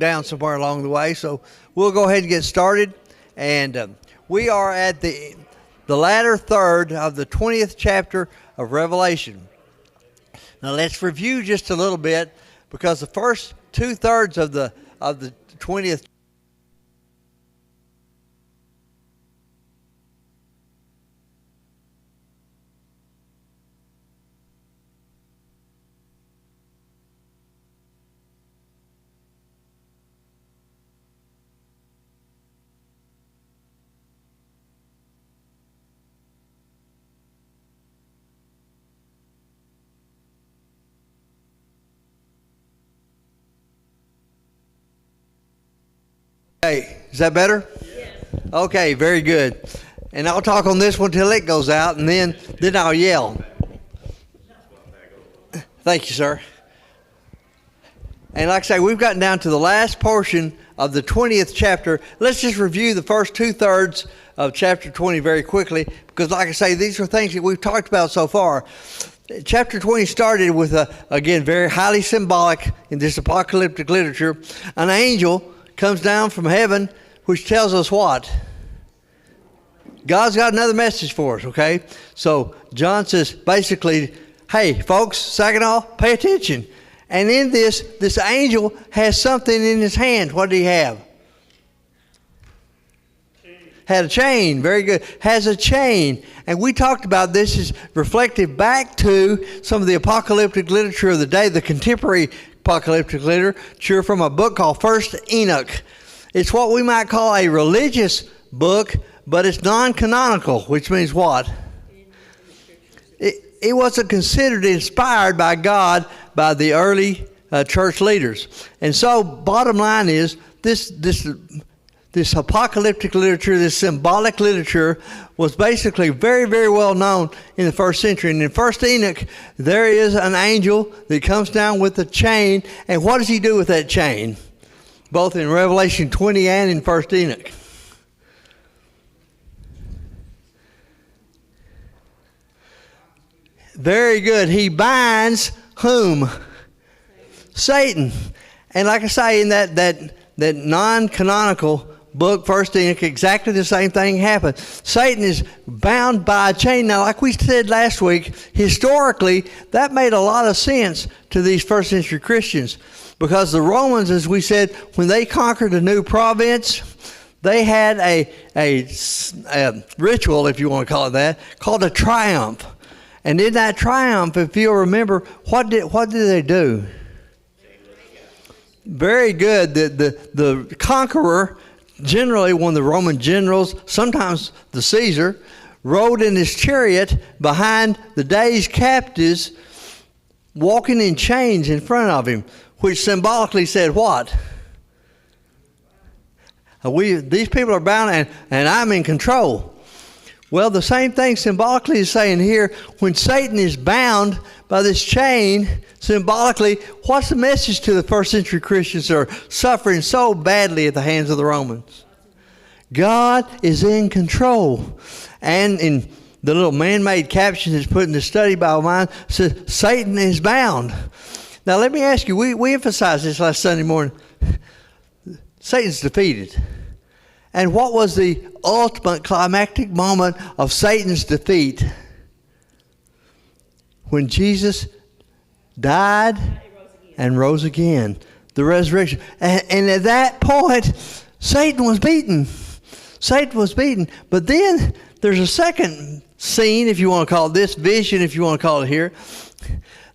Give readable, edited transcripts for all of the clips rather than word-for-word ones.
down somewhere along the way. So we'll go ahead and get started. And we are at the latter third of the 20th chapter of Revelation. Now let's review just a little bit, because the first 2/3 of the 20th Okay, is that better? Yes. Okay, very good. And I'll talk on this one till it goes out, and then I'll yell. Thank you, sir. And like I say, we've gotten down to the last portion of the 20th chapter. Let's just review the first 2/3 of chapter 20 very quickly, because like I say, these are things that we've talked about so far. Chapter 20 started with, again, very highly symbolic in this apocalyptic literature. An angel comes down from heaven, which tells us what? God's got another message for us, okay? So John says basically, hey, folks, Saginaw, pay attention. And in this angel has something in his hand. What did he have? Had a chain. Very good. Has a chain. And we talked about this is reflective back to some of the apocalyptic literature of the day, the contemporary apocalyptic literature from a book called First Enoch. It's what we might call a religious book, but it's non-canonical, which means what? It wasn't considered inspired by God by the early church leaders. And so bottom line is this apocalyptic literature, this symbolic literature, was basically very, very well known in the first century. And in First Enoch, there is an angel that comes down with a chain. And what does he do with that chain? Both in Revelation 20 and in First Enoch. Very good. He binds whom? Satan. And like I say, in that non-canonical book, First Enoch, exactly the same thing happened. Satan is bound by a chain. Now, like we said last week, historically, that made a lot of sense to these first century Christians, because the Romans, as we said, when they conquered a new province, they had a ritual, if you want to call it that, called a triumph. And in that triumph, if you'll remember, what did they do? Very good. The conqueror, generally one of the Roman generals, sometimes the Caesar, rode in his chariot behind the day's captives, walking in chains in front of him, which symbolically said what? These people are bound and I'm in control. Well, the same thing symbolically is saying here, when Satan is bound by this chain, symbolically, what's the message to the first century Christians that are suffering so badly at the hands of the Romans? God is in control. And in the little man-made caption that's put in the study Bible mine, says Satan is bound. Now let me ask you, we emphasized this last Sunday morning. Satan's defeated. And what was the ultimate climactic moment of Satan's defeat? When Jesus died and rose again. The resurrection. And at that point, Satan was beaten. Satan was beaten. But then there's a second scene, if you want to call it this, vision, if you want to call it here,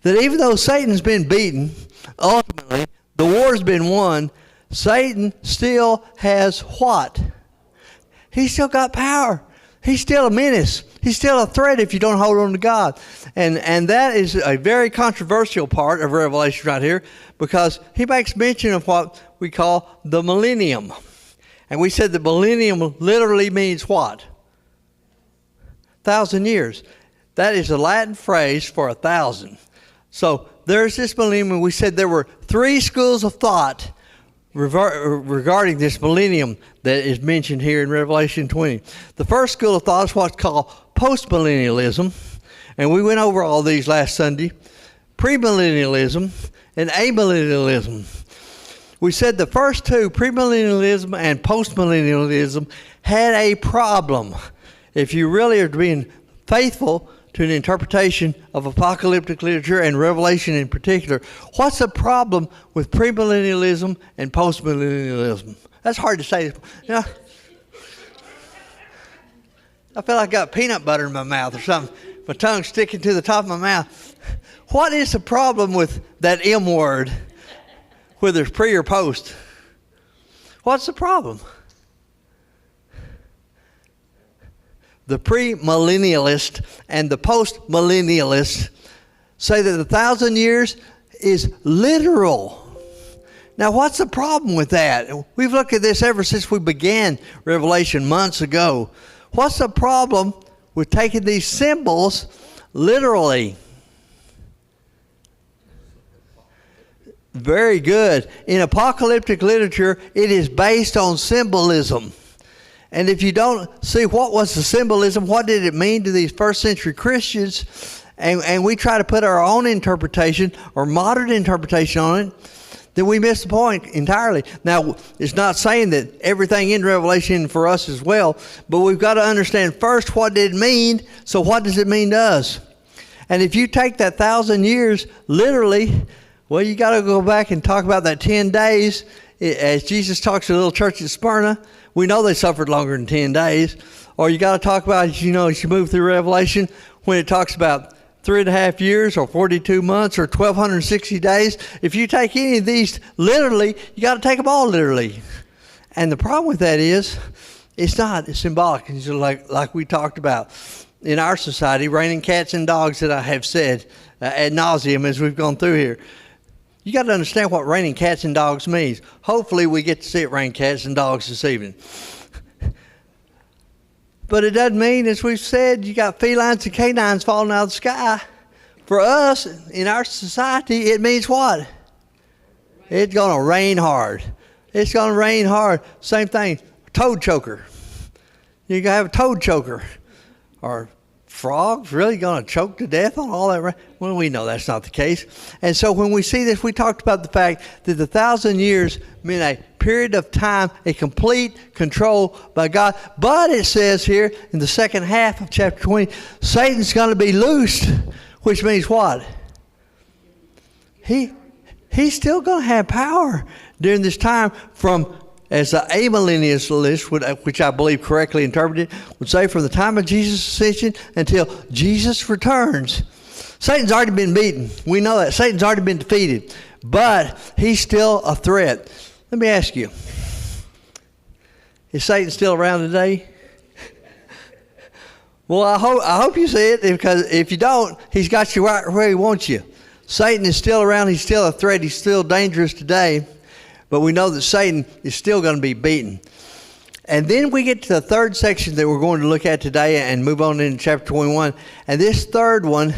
that even though Satan's been beaten, ultimately, the war's been won, Satan still has what? He's still got power. He's still a menace. He's still a threat if you don't hold on to God. And that is a very controversial part of Revelation right here, because he makes mention of what we call the millennium. And we said the millennium literally means what? 1,000 years. That is a Latin phrase for 1,000. So there's this millennium. We said there were three schools of thought regarding this millennium that is mentioned here in Revelation 20. The first school of thought is what's called postmillennialism, and we went over all these last Sunday. Premillennialism and amillennialism. We said the first two, premillennialism and postmillennialism, had a problem. If you really are being faithful to an interpretation of apocalyptic literature and Revelation in particular, what's the problem with premillennialism and postmillennialism? That's hard to say. You know, I feel like I got peanut butter in my mouth or something. My tongue sticking to the top of my mouth. What is the problem with that M word, whether it's pre or post? What's the problem? The premillennialist and the postmillennialist say that 1,000 years is literal. Now, what's the problem with that? We've looked at this ever since we began Revelation months ago. What's the problem with taking these symbols literally? Very good. In apocalyptic literature, it is based on symbolism. And if you don't see what was the symbolism, what did it mean to these first century Christians, and we try to put our own interpretation or modern interpretation on it, then we miss the point entirely. Now, it's not saying that everything in Revelation for us is well, but we've got to understand first what did it mean, so what does it mean to us? And if you take that 1,000 years literally, well, you got to go back and talk about that 10 days. As Jesus talks to the little church at Smyrna, we know they suffered longer than 10 days. Or you got to talk about, as you move through Revelation, when it talks about 3.5 years or 42 months or 1,260 days. If you take any of these literally, you got to take them all literally. And the problem with that is, it's not. It's symbolic. It's like we talked about in our society, raining cats and dogs that I have said ad nauseum as we've gone through here. You got to understand what raining cats and dogs means. Hopefully we get to see it rain cats and dogs this evening. But it doesn't mean, as we've said, you got felines and canines falling out of the sky. For us, in our society, it means what? It's going to rain hard. It's going to rain hard. Same thing, toad choker. You can have a toad choker. Or frogs really going to choke to death on all that rain? Well, we know that's not the case. And so when we see this, we talked about the fact that the 1,000 years mean a period of time, a complete control by God. But it says here in the second half of chapter 20, Satan's going to be loosed, which means what? He's still going to have power during this time from, as the amillennialist, which I believe correctly interpreted, would say from the time of Jesus' ascension until Jesus returns. Satan's already been beaten. We know that. Satan's already been defeated. But he's still a threat. Let me ask you, is Satan still around today? Well, I hope you see it, because if you don't, he's got you right where he wants you. Satan is still around. He's still a threat. He's still dangerous today. But we know that Satan is still going to be beaten. And then we get to the third section that we're going to look at today and move on into chapter 21. And this third one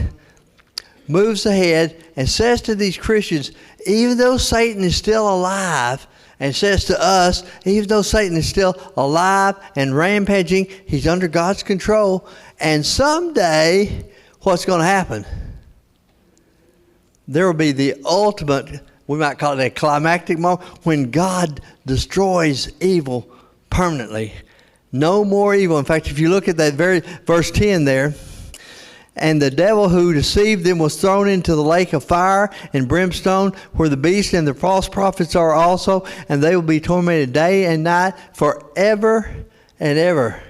moves ahead and says to these Christians, even though Satan is still alive, and says to us, even though Satan is still alive and rampaging, he's under God's control. And someday, what's going to happen? There will be the ultimate, we might call it a climactic moment, when God destroys evil permanently. No more evil. In fact, if you look at that very verse 10 there, and the devil who deceived them was thrown into the lake of fire and brimstone, where the beast and the false prophets are also, and they will be tormented day and night forever and ever.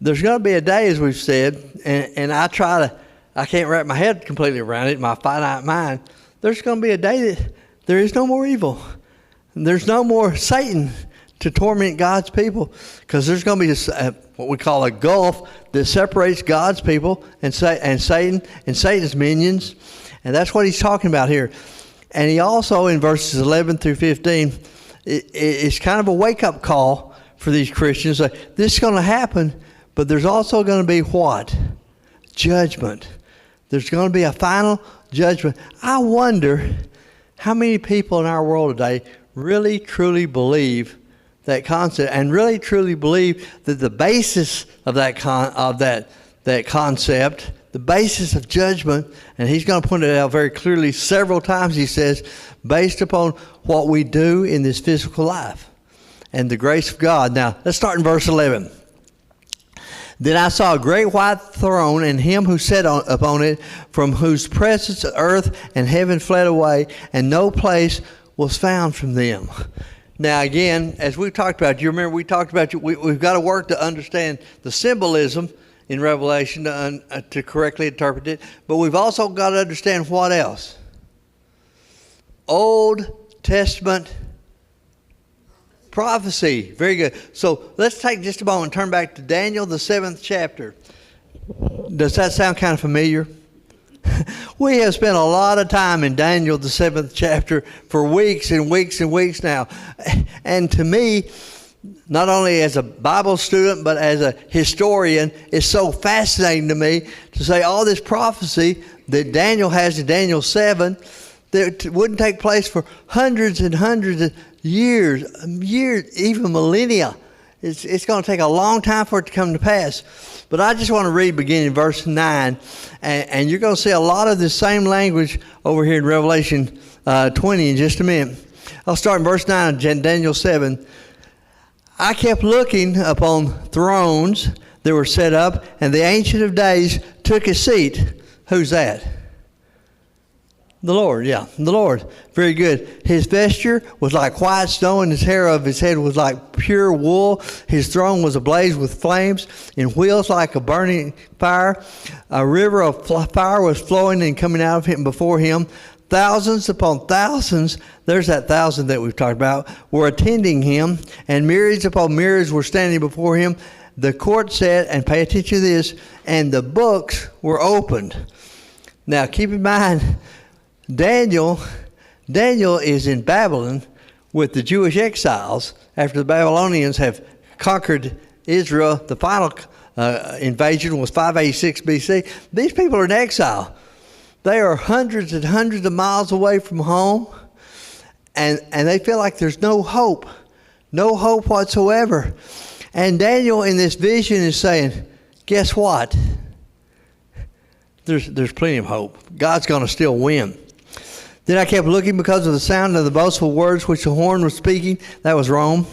There's going to be a day, as we've said, and I can't wrap my head completely around it, my finite mind. There's going to be a day that there is no more evil. There's no more Satan to torment God's people, because there's going to be what we call a gulf that separates God's people and Satan and Satan's minions. And that's what he's talking about here. And he also, in verses 11 through 15, it's kind of a wake-up call for these Christians. Like, this is going to happen, but there's also going to be what? Judgment. There's going to be a final judgment. I wonder how many people in our world today really, truly believe that concept, and really truly believe that the basis of that concept, the the basis of judgment, and he's going to point it out very clearly several times. He says, based upon what we do in this physical life and the grace of God. Now, let's start in verse 11. Then I saw a great white throne, and him who sat upon it, from whose presence earth and heaven fled away, and no place was found from them. Now again, as we've talked about, you remember we talked about, we've got to work to understand the symbolism in Revelation to correctly interpret it, but we've also got to understand what else? Old Testament prophecy. Very good. So let's take just a moment and turn back to Daniel, the 7th chapter. Does that sound kind of familiar? We have spent a lot of time in Daniel, the 7th chapter, for weeks and weeks and weeks now. And to me, not only as a Bible student, but as a historian, it's so fascinating to me to say all this prophecy that Daniel has in Daniel 7 that wouldn't take place for hundreds and hundreds of years, even millennia. It's going to take a long time for it to come to pass. But I just want to read beginning verse 9, and you're going to see a lot of the same language over here in Revelation 20 in just a minute. I'll start in verse 9 of Daniel 7. I kept looking upon thrones that were set up, and the Ancient of Days took his seat. Who's that? The Lord, yeah, the Lord. Very good. His vesture was like white snow, and his hair of his head was like pure wool. His throne was ablaze with flames, and wheels like a burning fire. A river of fire was flowing and coming out of him before him. Thousands upon thousands, there's that thousand that we've talked about, were attending him, and myriads upon myriads were standing before him. The court said, and pay attention to this, and the books were opened. Now keep in mind, Daniel is in Babylon with the Jewish exiles after the Babylonians have conquered Israel. The final invasion was 586 BC. These people are in exile. They are hundreds and hundreds of miles away from home, and they feel like there's no hope whatsoever. And Daniel in this vision is saying, guess what? There's plenty of hope. God's going to still win. Then I kept looking because of the sound of the boastful words which the horn was speaking. That was Rome.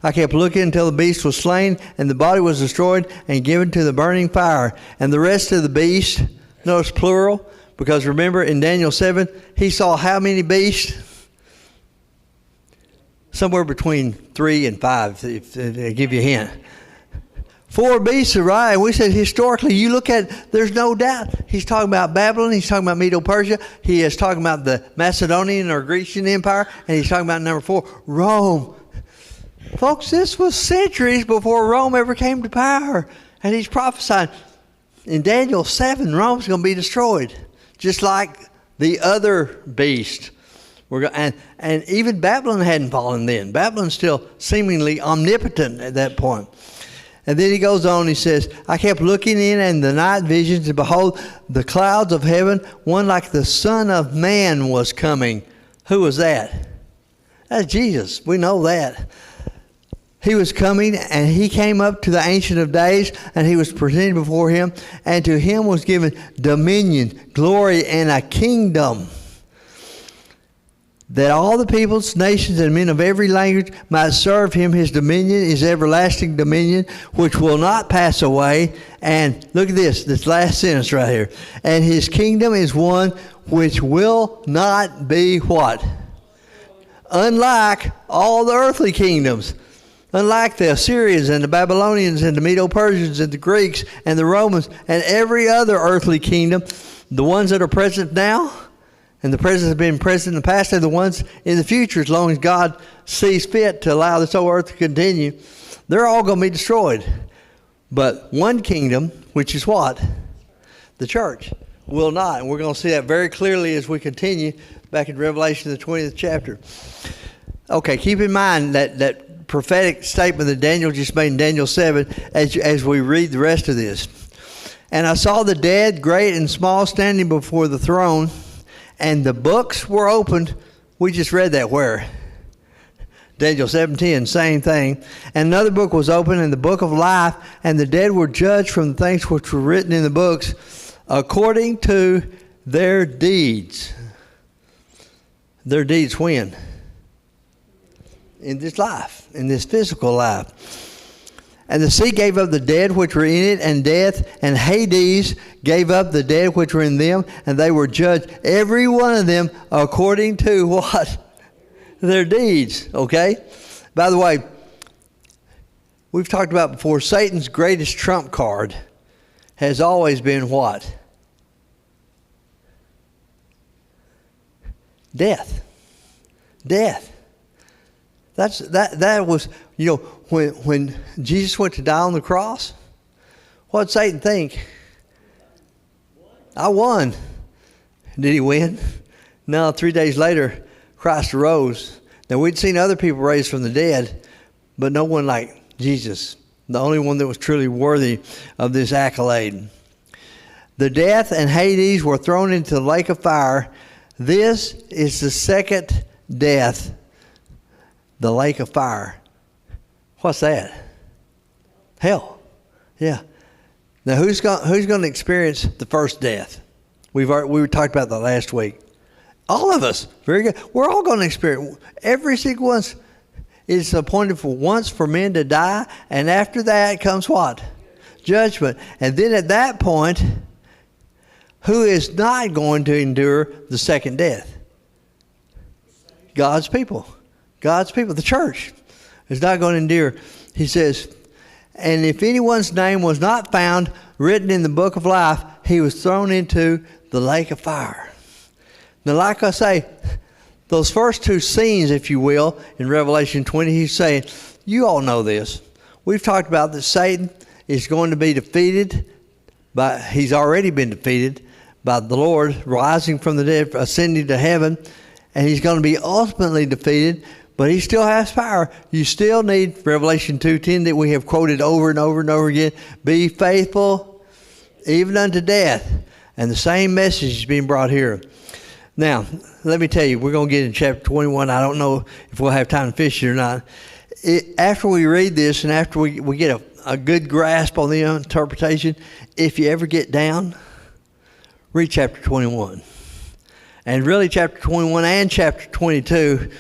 I kept looking until the beast was slain, and the body was destroyed and given to the burning fire. And the rest of the beast, notice plural, because remember in Daniel 7, he saw how many beasts? Somewhere between 3 and 5, if I give you a hint. 4 beasts arrived. We said historically, you look at, there's no doubt. He's talking about Babylon. He's talking about Medo-Persia. He is talking about the Macedonian or Grecian Empire. And he's talking about number 4, Rome. Folks, this was centuries before Rome ever came to power. And he's prophesying. In Daniel 7, Rome's going to be destroyed. Just like the other beast. And even Babylon hadn't fallen then. Babylon's still seemingly omnipotent at that point. And then he goes on, he says, I kept looking in the night visions, and behold, the clouds of heaven, one like the Son of Man was coming. Who was that? That's Jesus. We know that. He was coming, and he came up to the Ancient of Days, and he was presented before him, and to him was given dominion, glory, and a kingdom, that all the peoples, nations, and men of every language might serve him. His dominion is everlasting dominion, which will not pass away. And look at this last sentence right here. And his kingdom is one which will not be what? Unlike all the earthly kingdoms. Unlike the Assyrians and the Babylonians and the Medo-Persians and the Greeks and the Romans and every other earthly kingdom, the ones that are present now, and the present have been present in the past, and the ones in the future, as long as God sees fit to allow this whole earth to continue, they're all going to be destroyed. But one kingdom, which is what? The church, will not. And we're going to see that very clearly as we continue back in Revelation, the 20th chapter. Okay, keep in mind that prophetic statement that Daniel just made in Daniel 7 as we read the rest of this. And I saw the dead, great and small, standing before the throne, and the books were opened. We just read that where? Daniel 7:10, same thing. And another book was opened, and the book of life, and the dead were judged from the things which were written in the books according to their deeds. Their deeds when? In this life, in this physical life. And the sea gave up the dead which were in it, and death and Hades gave up the dead which were in them, and they were judged, every one of them, according to what? Their deeds, okay? By the way, we've talked about before, Satan's greatest trump card has always been what? Death. Death. That was, when Jesus went to die on the cross, what did Satan think? I won. Did he win? No, 3 days later, Christ arose. Now, we'd seen other people raised from the dead, but no one like Jesus, the only one that was truly worthy of this accolade. The death and Hades were thrown into the lake of fire. This is the second death, the lake of fire. What's that? Hell. Yeah. Now, who's going to experience the first death? We talked about that last week. All of us. Very good. We're all going to experience. Every single one is appointed for once for men to die, and after that comes what? Judgment. And then at that point, who is not going to endure the second death? God's people. God's people, the church, is not going to endure. He says, and if anyone's name was not found written in the book of life, he was thrown into the lake of fire. Now, like I say, those first two scenes, if you will, in Revelation 20, he's saying, you all know this. We've talked about that Satan is going to be defeated, he's already been defeated by the Lord, rising from the dead, ascending to heaven, and he's going to be ultimately defeated. But he still has power. You still need Revelation 2:10 that we have quoted over and over and over again. Be faithful even unto death. And the same message is being brought here. Now, let me tell you, we're going to get in chapter 21. I don't know if we'll have time to finish it or not. After we read this and after we get a good grasp on the interpretation, if you ever get down, read chapter 21. And really chapter 21 and chapter 22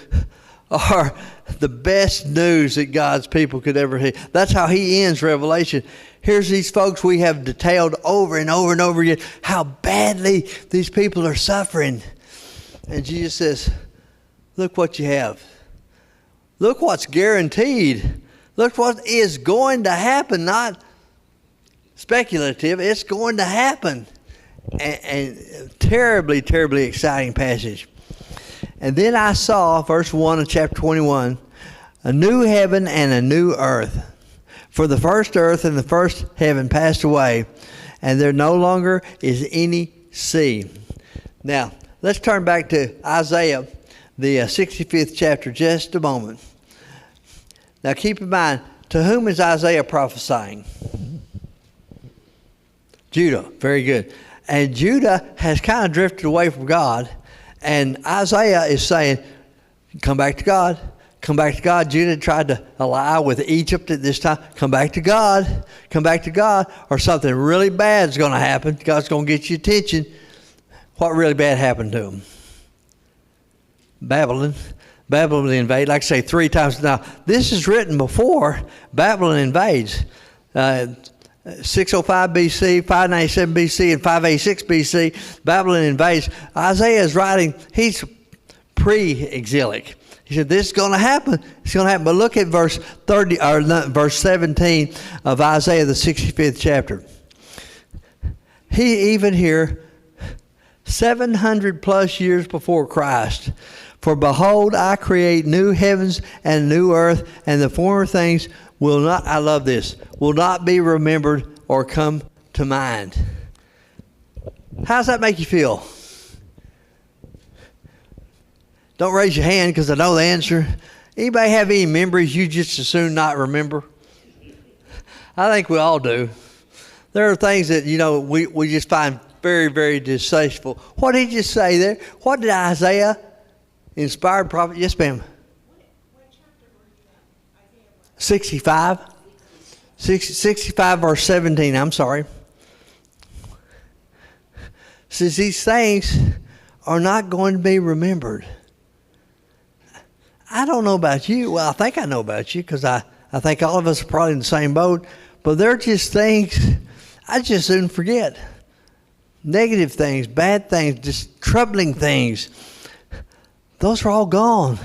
are the best news that God's people could ever hear. That's how he ends Revelation. Here's these folks we have detailed over and over and over again how badly these people are suffering. And Jesus says, look what you have. Look what's guaranteed. Look what is going to happen, not speculative. It's going to happen. And terribly, terribly exciting passage. And then I saw, verse 1 of chapter 21, a new heaven and a new earth. For the first earth and the first heaven passed away, and there no longer is any sea. Now, let's turn back to Isaiah, the 65th chapter, just a moment. Now, keep in mind, to whom is Isaiah prophesying? Judah. Very good. And Judah has kind of drifted away from God. And Isaiah is saying, come back to God. Come back to God. Judah tried to ally with Egypt at this time. Come back to God. Come back to God. Or something really bad is going to happen. God's going to get your attention. What really bad happened to him? Babylon. Babylon invaded, like I say, 3 times. Now, this is written before Babylon invades. 605 BC, 597 BC, and 586 BC, Babylon invades. Isaiah is writing, he's pre-exilic. He said, this is going to happen. It's going to happen. But look at verse 17 of Isaiah, the 65th chapter. He even here, 700 plus years before Christ, for behold, I create new heavens and new earth, and the former things will not, I love this, will not be remembered or come to mind. How does that make you feel? Don't raise your hand because I know the answer. Anybody have any memories you just as soon not remember? I think we all do. There are things that, we just find very, very distasteful. What did he just say there? What did Isaiah, inspired prophet? Yes, ma'am. 65? 65 verse 17, I'm sorry. says these things are not going to be remembered. I don't know about you. Well, I think I know about you because I think all of us are probably in the same boat. But they're just things I just soon forget. Negative things, bad things, just troubling things. Those are all gone.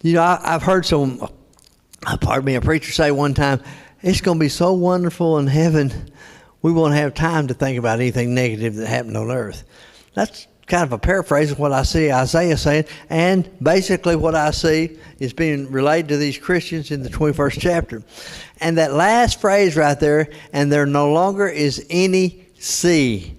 You know, I've heard a preacher say one time, it's going to be so wonderful in heaven, we won't have time to think about anything negative that happened on earth. That's kind of a paraphrase of what I see Isaiah saying, and basically what I see is being relayed to these Christians in the 21st chapter. And that last phrase right there, and there no longer is any sea.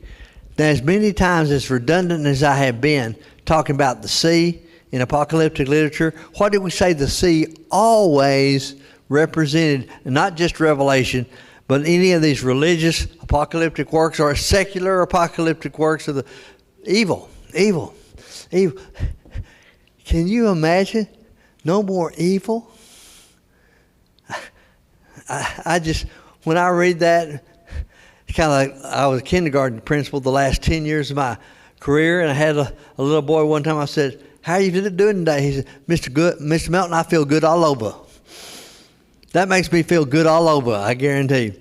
Now, as many times as redundant as I have been talking about the sea in apocalyptic literature, what did we say the sea always represented? Not just Revelation, but any of these religious apocalyptic works or secular apocalyptic works of the evil. Can you imagine no more evil? I just, when I read that, it's kind of like I was a kindergarten principal the last 10 years of my career, and I had a little boy one time. I said, "How are you doing today?" He said, Mr. Melton, I feel good all over. That makes me feel good all over, I guarantee.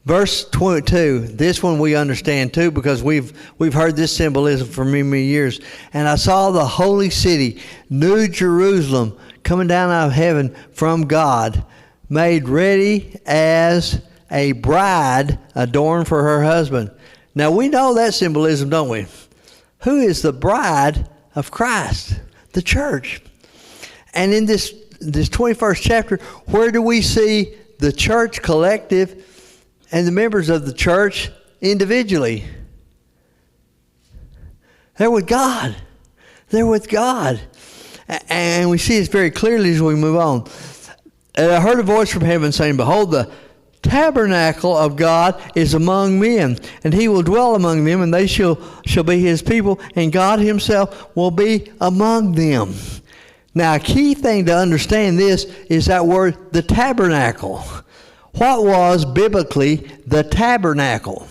Verse 22, this one we understand too because we've heard this symbolism for many, many years. And I saw the holy city, New Jerusalem, coming down out of heaven from God, made ready as a bride adorned for her husband. Now we know that symbolism, don't we? Who is the bride of Christ? The church. And in this 21st chapter, where do we see the church collective and the members of the church individually? They're with God. They're with God. And we see this very clearly as we move on. And I heard a voice from heaven saying, "Behold, the tabernacle of God is among men, and he will dwell among them, and they shall be his people, and God himself will be among them." Now, a key thing to understand this is that word, the tabernacle. What was biblically the tabernacle?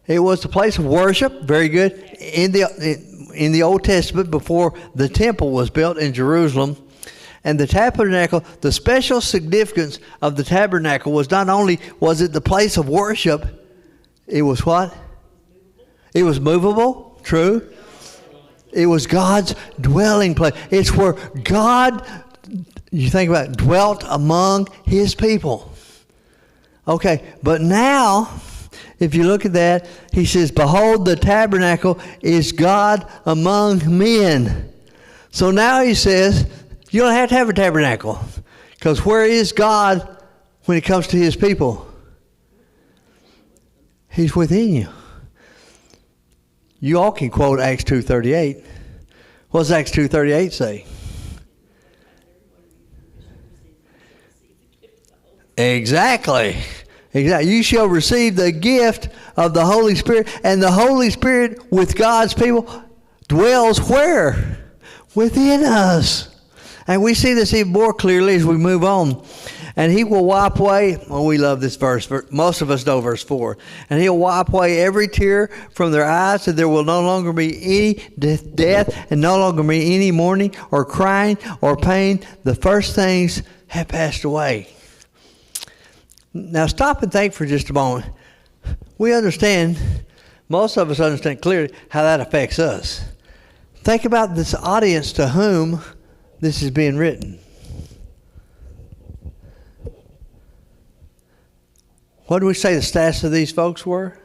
It was the place of worship. Very good. In the Old Testament, before the temple was built in Jerusalem, and the tabernacle, the special significance of the tabernacle was not only was it the place of worship, it was what? It was movable. True. It was God's dwelling place. It's where God, you think about it, dwelt among his people. Okay, but now, if you look at that, he says, "Behold, the tabernacle is God among men." So now he says, you don't have to have a tabernacle. Because where is God when it comes to his people? He's within you. You all can quote Acts 2:38. What does Acts 2:38 say? Exactly. You shall receive the gift of the Holy Spirit. And the Holy Spirit with God's people dwells where? Within us. And we see this even more clearly as we move on. And he will wipe away, we love this verse. Most of us know verse 4. And he'll wipe away every tear from their eyes, and there will no longer be any death, and no longer be any mourning or crying or pain. The first things have passed away. Now stop and think for just a moment. We understand, most of us understand clearly how that affects us. Think about this audience to whom this is being written. What do we say the status of these folks were?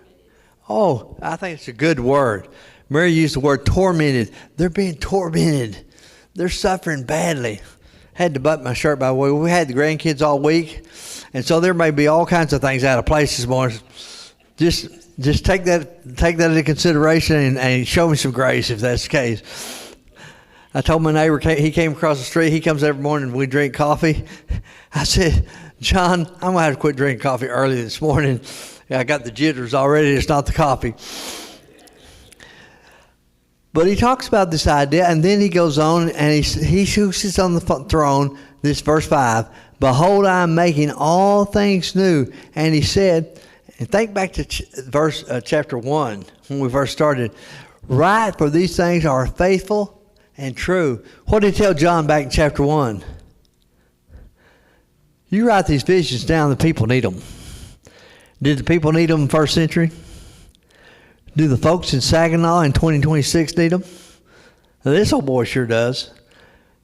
Oh, I think it's a good word. Mary used the word tormented. They're being tormented. They're suffering badly. Had to button my shirt, by the way. We had the grandkids all week, and so there may be all kinds of things out of place this morning. Just take that into consideration and show me some grace if that's the case. I told my neighbor, he came across the street. He comes every morning and we drink coffee. I said, "John, I'm going to have to quit drinking coffee early this morning. I got the jitters already. It's not the coffee." But he talks about this idea, and then he goes on, and he who sits on the throne, this verse 5, "Behold, I am making all things new." And he said, And think back to chapter 1 when we first started. Write, for these things are faithful and true. What did he tell John back in chapter 1? You write these visions down, the people need them. Did the people need them in the first century? Do the folks in Saginaw in 2026 need them? Now, this old boy sure does.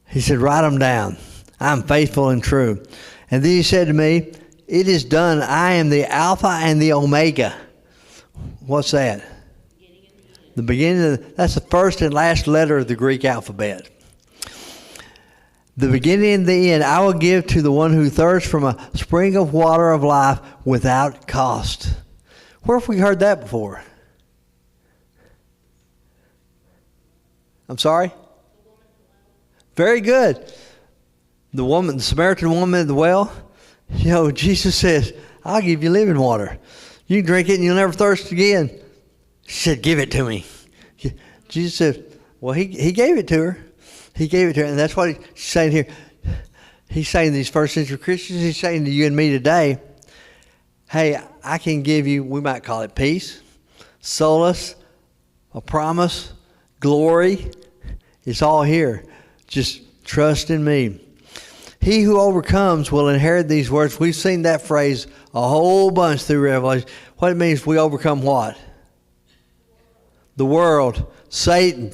He said, write them down. I'm faithful and true. And then he said to me, it is done. I am the Alpha and the Omega. What's that? The beginning. That's the first and last letter of the Greek alphabet. The beginning and the end I will give to the one who thirsts from a spring of water of life without cost. Where have we heard that before? I'm sorry? Very good. The Samaritan woman at the well, Jesus says, I'll give you living water. You can drink it and you'll never thirst again. She said, give it to me. Jesus said, well, he gave it to her. He gave it to her, and that's what he's saying here. He's saying to these first century Christians, he's saying to you and me today, hey, I can give you, we might call it peace, solace, a promise, glory. It's all here. Just trust in me. He who overcomes will inherit these words. We've seen that phrase a whole bunch through Revelation. What it means, we overcome what? The world, Satan.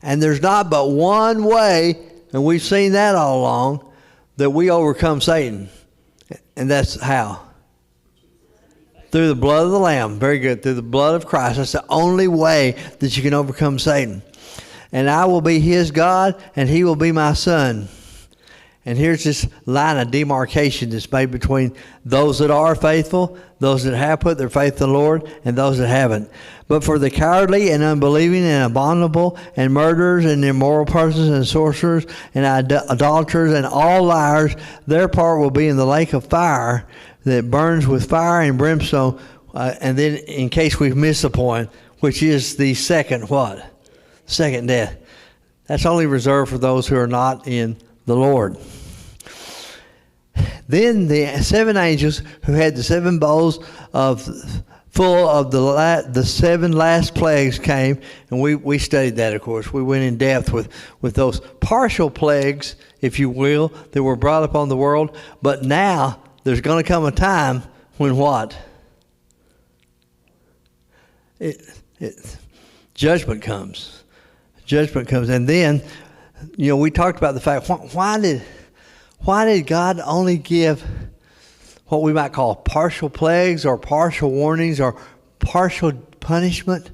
And there's not but one way, and we've seen that all along, that we overcome Satan. And that's how? Through the blood of the Lamb. Very good. Through the blood of Christ. That's the only way that you can overcome Satan. And I will be his God, and he will be my son. And here's this line of demarcation that's made between those that are faithful, those that have put their faith in the Lord, and those that haven't. But for the cowardly and unbelieving and abominable and murderers and immoral persons and sorcerers and idolaters and all liars, their part will be in the lake of fire that burns with fire and brimstone. And then in case we've missed the point, which is the second what? Second death. That's only reserved for those who are not in the Lord. Then the seven angels who had the seven bowls full of the seven last plagues came, and we studied that, of course. We went in depth with those partial plagues, if you will, that were brought upon the world. But now there's going to come a time when what? Judgment comes. Judgment comes. And then, we talked about the fact, why did God only give what we might call partial plagues or partial warnings or partial punishment?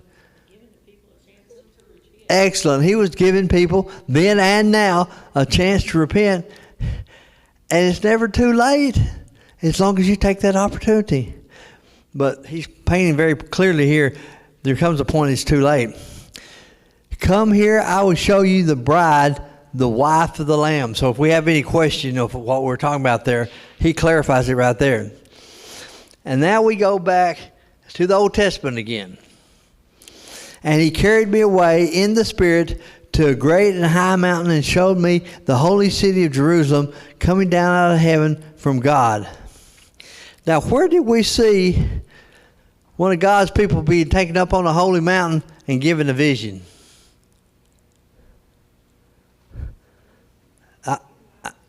Excellent. He was giving people then and now a chance to repent. And it's never too late as long as you take that opportunity. But he's painting very clearly here, there comes a point it's too late. Come here, I will show you the bride, the wife of the Lamb. So if we have any question of what we're talking about there, he clarifies it right there. And now we go back to the Old Testament again. And he carried me away in the Spirit to a great and high mountain and showed me the holy city of Jerusalem coming down out of heaven from God. Now, where did we see one of God's people being taken up on a holy mountain and given a vision?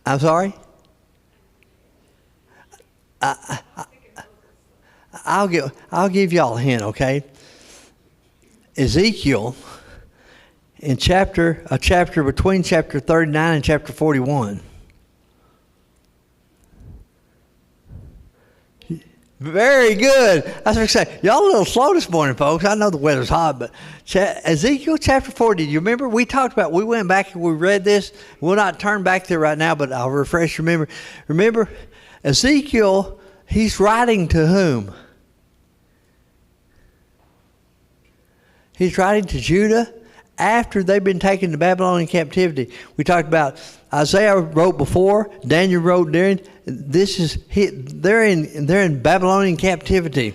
I'm sorry? I'll give y'all a hint, okay? Ezekiel, in a chapter between chapter 39 and chapter 41. Very good. I was going to say, y'all a little slow this morning, folks. I know the weather's hot, but Ezekiel chapter 40, do you remember? We went back and we read this. We'll not turn back there right now, but I'll refresh your memory. Remember, Ezekiel, he's writing to whom? He's writing to Judah after they've been taken to Babylonian captivity. We talked about Isaiah wrote before, Daniel wrote during. They're in Babylonian captivity.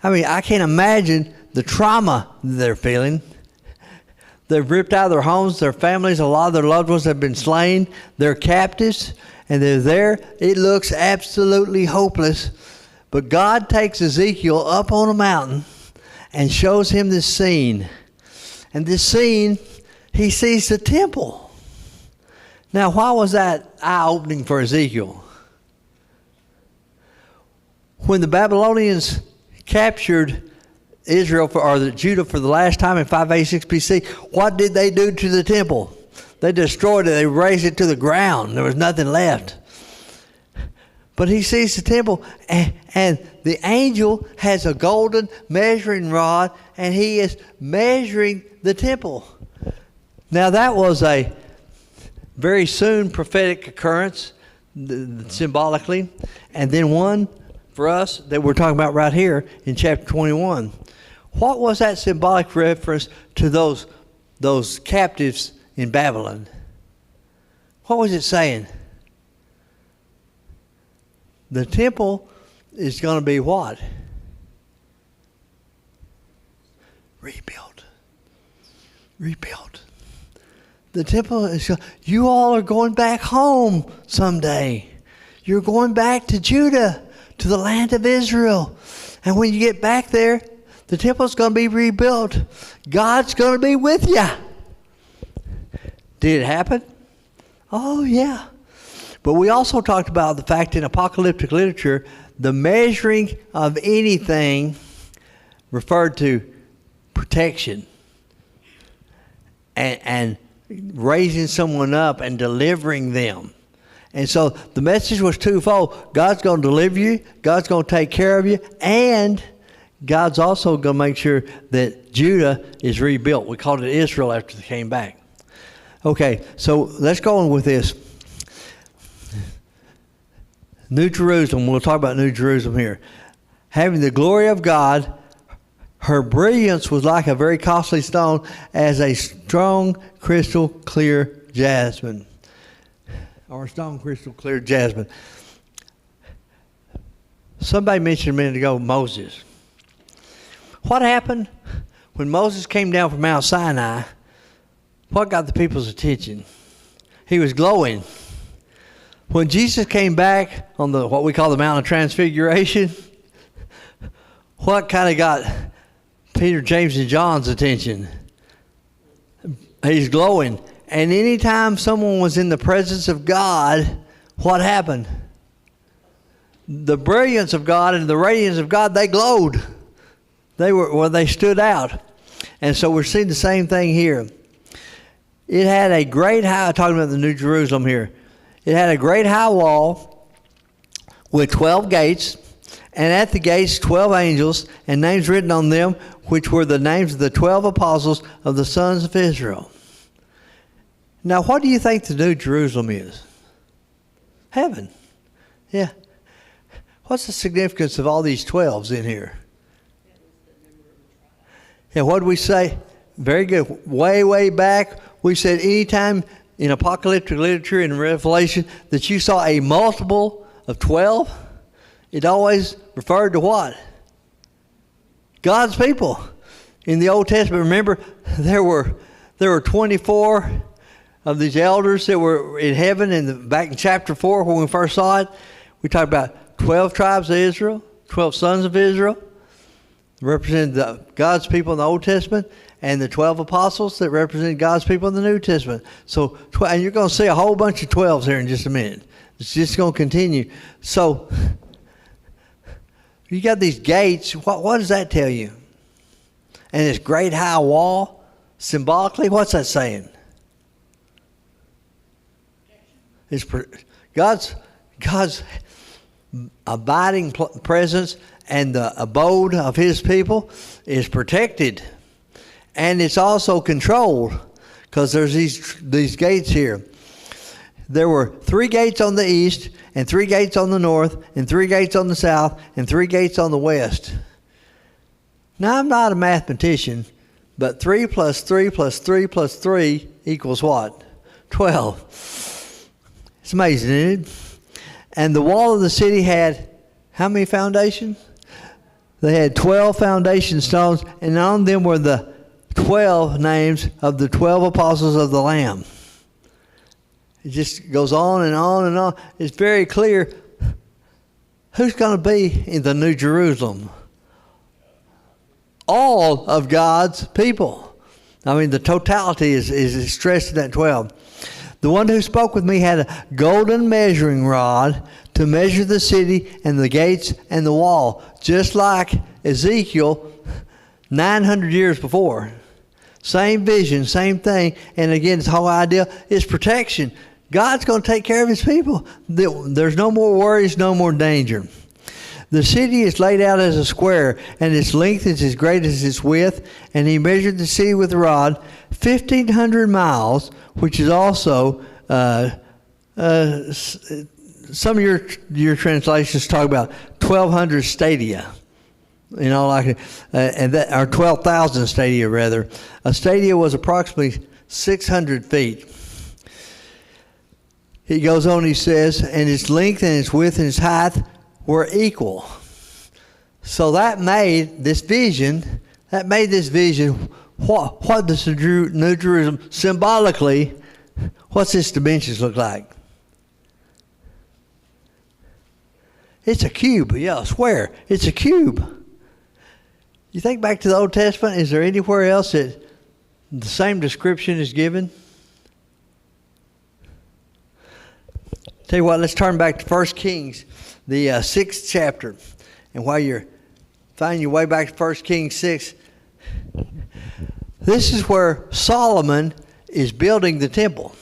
I mean, I can't imagine the trauma they're feeling. They've ripped out of their homes, their families, a lot of their loved ones have been slain. They're captives, and they're there. It looks absolutely hopeless. But God takes Ezekiel up on a mountain and shows him this scene. And this scene, he sees the temple. Now, why was that eye-opening for Ezekiel? When the Babylonians captured Israel or Judah for the last time in 586 BC, what did they do to the temple? They destroyed it. They razed it to the ground. There was nothing left. But he sees the temple, and the angel has a golden measuring rod, and he is measuring the temple. Now, that was a very soon prophetic occurrence, symbolically, and then one for us that we're talking about right here in chapter 21. What was that symbolic reference to those captives in Babylon? What was it saying? The temple is going to be what? Rebuilt. Rebuilt. The temple is, you all are going back home someday. You're going back to Judah, to the land of Israel. And when you get back there, the temple's going to be rebuilt. God's going to be with you. Did it happen? Oh, yeah. But we also talked about the fact in apocalyptic literature, the measuring of anything referred to protection and raising someone up and delivering them. And so the message was twofold. God's going to deliver you. God's going to take care of you. And God's also going to make sure that Judah is rebuilt. We called it Israel after they came back. Okay, so let's go on with this. New Jerusalem. We'll talk about New Jerusalem here. Having the glory of God, her brilliance was like a very costly stone, as a strong crystal clear jasmine. Or stone crystal clear jasmine. Somebody mentioned a minute ago Moses. What happened when Moses came down from Mount Sinai? What got the people's attention? He was glowing. When Jesus came back on what we call the Mount of Transfiguration, what kind of got Peter, James, and John's attention? He's glowing. And anytime someone was in the presence of God, what happened? The brilliance of God and the radiance of God, they glowed. They stood out. And so we're seeing the same thing here. It had a great high, talking about the New Jerusalem here. It had a great high wall with 12 gates, and at the gates 12 angels, and names written on them, which were the names of the 12 apostles of the sons of Israel. Now, what do you think the New Jerusalem is? Heaven. Yeah. What's the significance of all these 12s in here? Yeah, what did we say? Very good. Way, way back, we said anytime in apocalyptic literature in Revelation that you saw a multiple of 12, it always referred to what? God's people. In the Old Testament, remember, there were 24 of these elders that were in heaven back in chapter 4 when we first saw it. We talked about 12 tribes of Israel, 12 sons of Israel, represented God's people in the Old Testament, and the 12 apostles that represented God's people in the New Testament. So, and you're going to see a whole bunch of 12s here in just a minute. It's just going to continue. So, you got these gates. What does that tell you? And this great high wall, symbolically, what's that saying? It's God's abiding presence and the abode of His people is protected. And it's also controlled because there's these gates here. There were 3 gates on the east, and 3 gates on the north, and 3 gates on the south, and 3 gates on the west. Now, I'm not a mathematician, but 3 plus 3 plus 3 plus 3 equals what? 12. It's amazing, isn't it? And the wall of the city had how many foundations? They had 12 foundation stones, and on them were the 12 names of the 12 apostles of the Lamb. It just goes on and on and on. It's very clear Who's going to be in the New Jerusalem? All of God's people. I mean, the totality is stressed in that 12. The one who spoke with me had a golden measuring rod to measure the city and the gates and the wall, just like Ezekiel 900 years before. Same vision, same thing. And again, this whole idea is protection. God's going to take care of his people. There's no more worries, no more danger. The city is laid out as a square, and its length is as great as its width. And he measured the city with a rod, 1,500 miles, which is also, some of your translations talk about 1,200 stadia. You know, like, or 12,000 stadia rather. A stadia was approximately 600 feet. He goes on, he says, and its length and its width and its height were equal. So that made this vision, what does the New Jerusalem, symbolically, what's its dimensions look like? It's a cube, yeah, a square. It's a cube. You think back to the Old Testament, is there anywhere else that the same description is given? Tell you what, let's turn back to 1 Kings, the 6th chapter. And while you're finding your way back to 1 Kings 6, this is where Solomon is building the temple.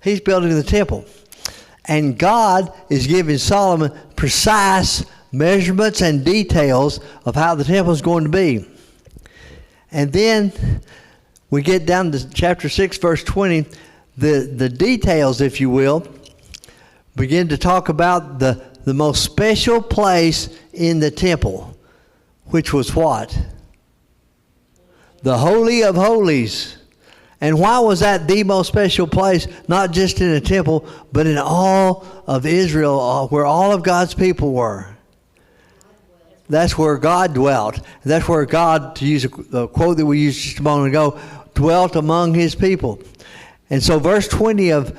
He's building the temple. And God is giving Solomon precise measurements and details of how the temple is going to be. And then we get down to chapter 6, verse 20. The details, if you will, begin to talk about the most special place in the temple, which was what? The Holy of Holies. And why was that the most special place, not just in a temple, but in all of Israel, where all of God's people were? That's where God dwelt. That's where God, to use a quote that we used just a moment ago, dwelt among his people. And so verse 20 of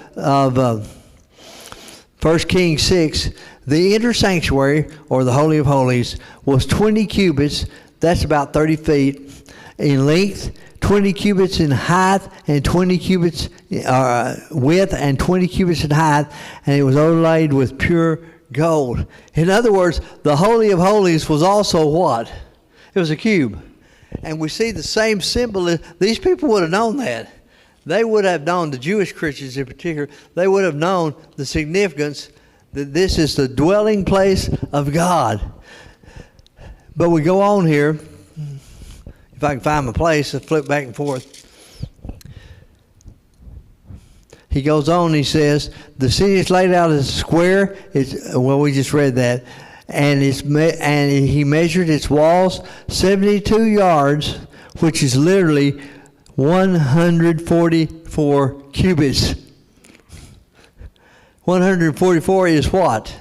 1 Kings 6, the inner sanctuary, or the Holy of Holies, was 20 cubits, that's about 30 feet, in length, 20 cubits in height, and 20 cubits width, and 20 cubits in height, and it was overlaid with pure gold. In other words, the Holy of Holies was also what? It was a cube. And we see the same symbol. These people would have known that. They would have known, the Jewish Christians in particular, they would have known the significance that this is the dwelling place of God. But we go on here. If I can find my place, I'll flip back and forth. He goes on, he says, the city is laid out as a square. Well, we just read that. And he measured its walls 72 yards, which is literally 144 cubits. 144 is what?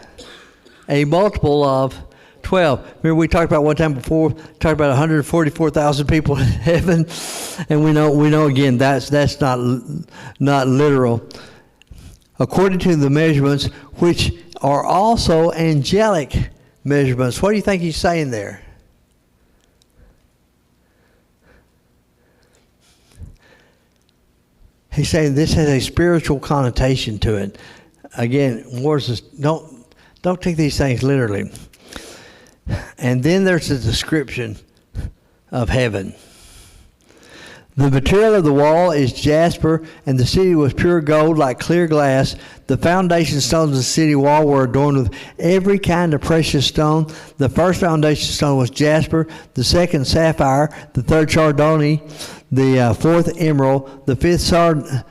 A multiple of 12. Remember we talked about one time before, talked about 144,000 people in heaven, and we know again that's not literal. According to the measurements, which are also angelic measurements. What do you think he's saying there? He's saying this has a spiritual connotation to it. Again, don't take these things literally. And then there's a description of heaven. The material of the wall is jasper, and the city was pure gold like clear glass. The foundation stones of the city wall were adorned with every kind of precious stone. The first foundation stone was jasper, the second sapphire, the third sardonyx, the fourth emerald, the fifth sardonyx,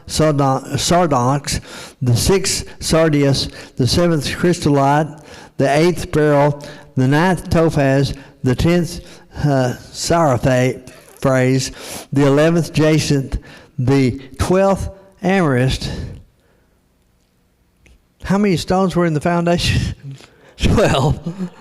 the sixth sardius, the seventh chrysolite, the eighth beryl, the ninth topaz, the 10th sapphire, the 11th jacinth, the 12th amethyst. How many stones were in the foundation? 12.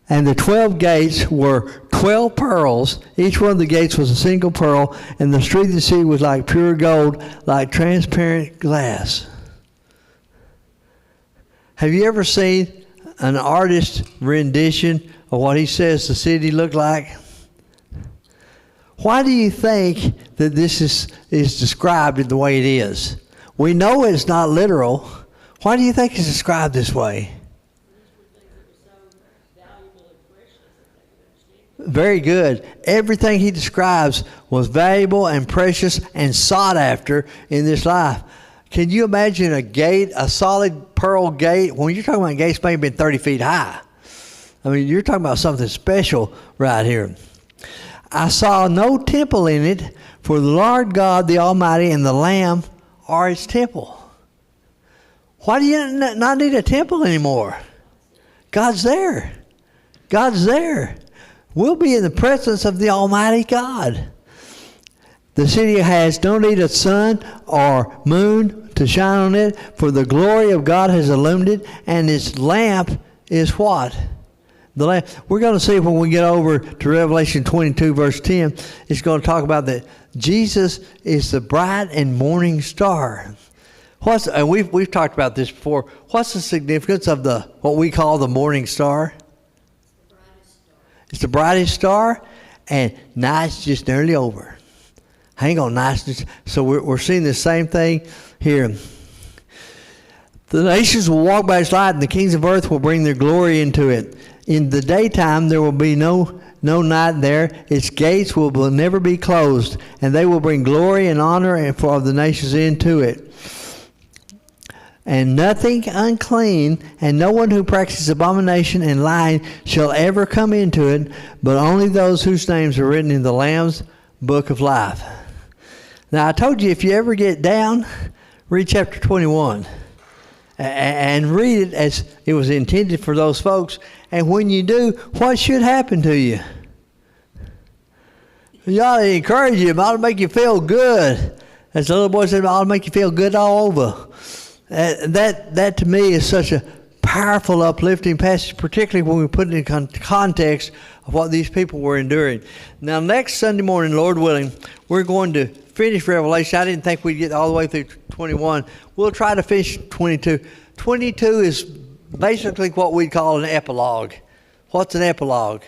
And the 12 gates were 12 pearls. Each one of the gates was a single pearl, and the street of the city was like pure gold, like transparent glass. Have you ever seen an artist rendition of what he says the city looked like? Why do you think that this is described in the way it is? We know it's not literal. Why do you think it's described this way? Very good. Everything he describes was valuable and precious and sought after in this life. Can you imagine a gate, a solid pearl gate? When you're talking about gates maybe 30 feet high. I mean, you're talking about something special right here. I saw no temple in it, for the Lord God, the Almighty, and the Lamb are its temple. Why do you not need a temple anymore? God's there. God's there. We'll be in the presence of the Almighty God. The city has no need of sun or moon to shine on it, for the glory of God has illumined it, and its lamp is what? The lamp. We're going to see when we get over to Revelation 22, verse 10, it's going to talk about that Jesus is the bright and morning star. And we've talked about this before. What's the significance of what we call the morning star? It's the brightest star, and night's just nearly over. Hang on, night. So we're seeing the same thing here. The nations will walk by its light, and the kings of earth will bring their glory into it. In the daytime there will be no night there. Its gates will never be closed, and they will bring glory and honor for the nations into it. And nothing unclean, and no one who practices abomination and lying shall ever come into it, but only those whose names are written in the Lamb's book of life. Now, I told you, if you ever get down, read chapter 21 and read it as it was intended for those folks. And when you do, what should happen to you? You ought to encourage you. It ought to make you feel good. As the little boy said, it ought to make you feel good all over. That to me is such a powerful, uplifting passage, particularly when we put it in context of what these people were enduring. Now, next Sunday morning, Lord willing, we're going to finish Revelation. I didn't think we'd get all the way through 21. We'll try to finish 22. 22 is basically what we'd call an epilogue. What's an epilogue?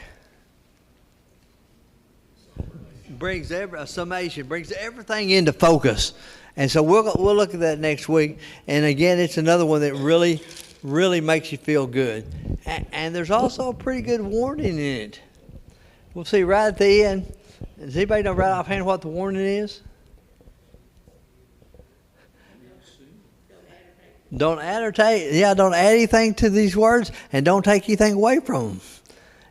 Brings a summation, brings everything into focus. And so we'll look at that next week. And again, it's another one that really, really makes you feel good. And there's also a pretty good warning in it. We'll see right at the end. Does anybody know right offhand what the warning is? Don't add anything to these words, and don't take anything away from them.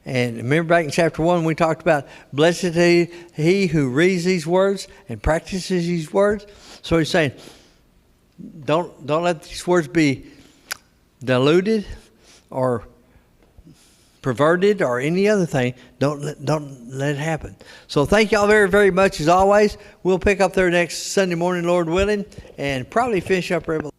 And remember back in chapter 1, we talked about blessed is he who reads these words and practices these words. So he's saying, don't let these words be diluted or perverted or any other thing. Don't let it happen. So thank y'all very, very much as always. We'll pick up there next Sunday morning, Lord willing, and probably finish up Revelation.